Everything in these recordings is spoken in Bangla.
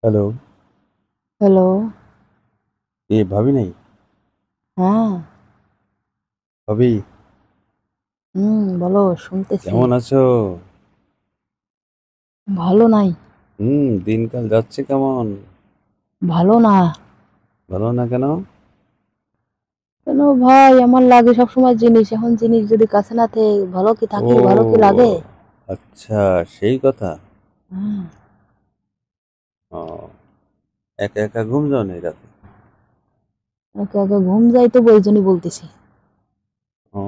হ্যালো। হ্যালো। ভাবি নাই? হ্যাঁ। ভাবি, বলো, শুনতেছি। কেমন আছো? ভালো নাই। দিনকাল যাচ্ছে কেমন? ভালো না। ভালো না কেন? কেন ভাই, আমার লাগে সবসময় জিনিস, এখন জিনিস যদি কাছে না থাকে ভালো কি থাকি, ভালো কি ও লাগে? আচ্ছা, সেই কথা। হুম। ও, একা একা ঘুম যাও না রাতে? একে একে ঘুম যাই তো ওই জন্যই বলতেছি। ও,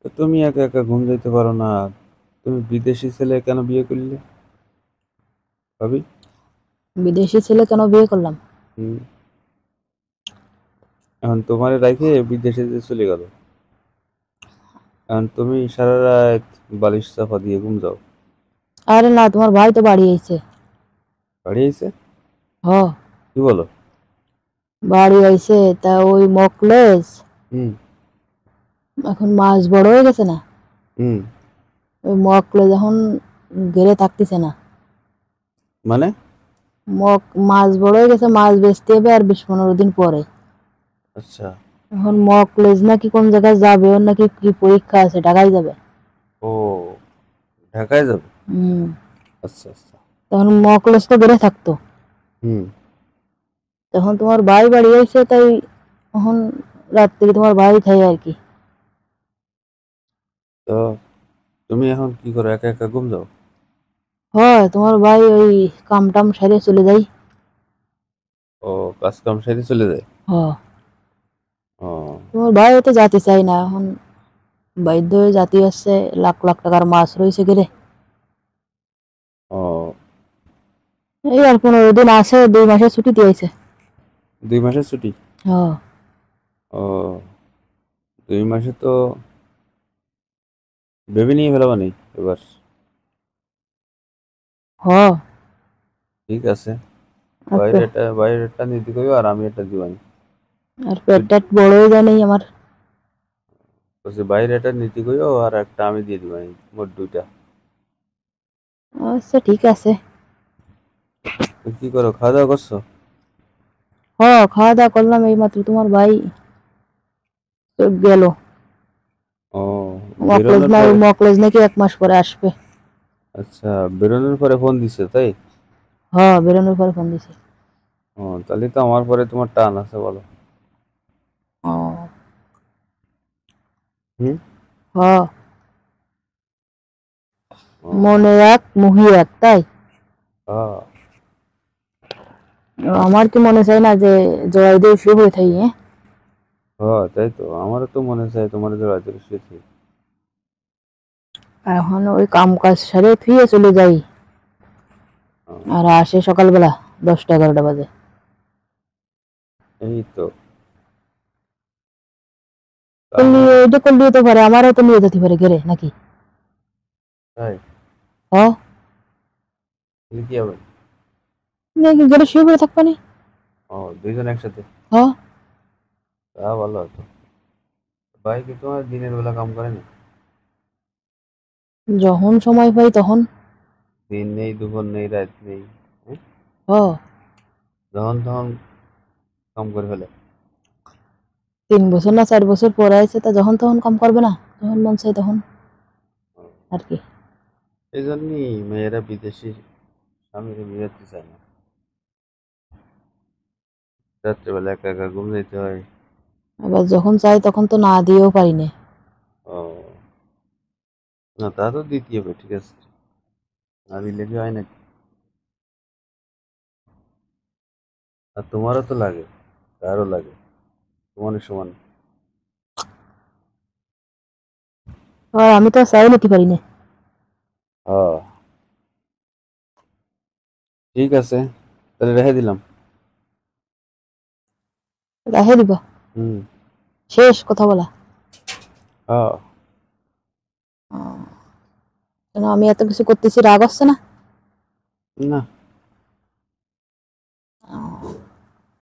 তো তুমি একা একা ঘুম যাইতে পারো না? তুমি বিদেশি ছেলে কেন বিয়ে করলে ভাবি? বিদেশি ছেলে কেন বিয়ে করলাম? হুম, এখন তোমারে রাখে বিদেশে যে চলে গেল, এখন তুমি সারা রাত বালিশ চাপা দিয়ে ঘুম যাও? আরে না, তোমার ভাই তো বাড়ি আইছে। বাড়ি আইছে? হ। কি বলো? বাড়ি আইছে তা ওই মকলেস হুম। এখন মাছ বড় হয়ে গেছে না। হুম। ওই মকলেস এখন ঘেরে থাকতেছে না। মানে? মাছ বড় হয়ে গেছে, মাছ বেচতে হবে আর 20-15 দিন পরে। আচ্ছা। এখন মকলেজ নাকি কোন জায়গায় যাবে, ওর নাকি কি পরীক্ষা আছে, ঢাকায় যাবে। ও, ঢাকায় যাবে? হুম। আচ্ছা আচ্ছা। তখন মকলেজ তো বেড়ে থাকতো। হুম। তখন তোমার ভাই বাড়ি আইছে, তাই এখন রাত্রে তোমার ভাই খাই আর কি। তো তুমি এখন কি করো, একা একা ঘুম যাও? হয়, তোমার ভাই ওই কাম টাম সেরে চলে যাই। ও, কাজ কাম সেরে চলে যায়? হ। ও। তোমার ভাই তো যেতে চাই না এখন, বাধ্য হয়ে জাতি আসছে, লাখ লাখ টাকার মাছ রয়েছে গেলে। ও, এই আর 15 দিন আছে, 2 মাসের ছুটি দিয়েছে। 2 মাসের ছুটি? হ। ও, 2 মাসে তো ভেবে নিয়ে ফেলাবানি এবার। হ। ঠিক আছে, আর বাইরেটা নিতে কইও আর আমি এটা দিবানি। আর পেট টেট বড় হয়ে যায় নাই আমার। বলছি বাইরেটা নিতে কইও আর একটা আমি দিয়ে দিবানি, মোট 2টা। আচ্ছা ঠিক আছে। তো কি করো, খাওয়া দাওয়া করছো? হ, খাওয়া দাওয়া করলাম এই মাত্র, তোমার ভাই তো গেল। ও, মকলেজ বেরোনোর না, পরে? মকলেজ নাকি 1 মাস পরে আসবে। আচ্ছা, বেরোনোর পরে ফোন দিছে তাই? হ্যাঁ, বেরোনোর পরে ফোন দিছে। ও, তাহলে তো আমার পরে তোমার টান আছে বলো। ও। হুম। হ্যাঁ। ও। মনে এক মুহি এক, তাই? হ্যাঁ। আমার কি মনে চায় না যে জয় দিয়ে শুয়ে হয়ে থাকি, হ্যাঁ? হ্যাঁ, তাই তো আমারও তো মনে চায় তোমার রাতের শুয়েছি। এখন ওই কাম কাজ সেরে থুয়ে চলে যাই, আর আসে সকালবেলা 10টা 11টা বাজে। এই তো। করলি তাহলে এটা করলি তো পারে, আমারও তো নিয়ে যেতে পারে ঘেরে নাকি? তাই? হ্যাঁ। তাহলে কি হবে? নাকি ঘেরে শুয়ে পড়ে থাকবা নি? ও, দুইজন একসাথে? হ্যাঁ। তা ভালো হতো। ভাই কি তোমার দিনের বেলা কাম করে না? যখন সময় পাই তখন। দিন নেই, দুপুর নেই, রাত নেই? হ্যাঁ? হ্যাঁ। যখন তখন কাম করে ফেলে? 3 বছর না 4 বছর পরে আছে, তা যখন তখন কাম করবে না, যখন মন চাই তখন ও, আর কি। এই জন্যই মেয়েরা বিদেশি স্বামীকে বিয়ে করতে চায় না। রাত্রেবেলা একা একা ঘুম যেতে হয়। আবার যখন চাই তখন তো না দিয়েও পারি না। ও, না তা তো দিতে হবে, ঠিক আছে, না দিলে কি হয় নাকি? আর তোমারও তো লাগে, তারও লাগে, সমানে সমান। আর আমি তো চাই নিতে পারি না। হ্যাঁ, ঠিক আছে, তাহলে রেখে দিলাম। রেখে দিবা? হুম। শেষ কথা বলা? হ্যাঁ। কেন আমি এত কিছু করতেছি, রাগ আসছে না? না।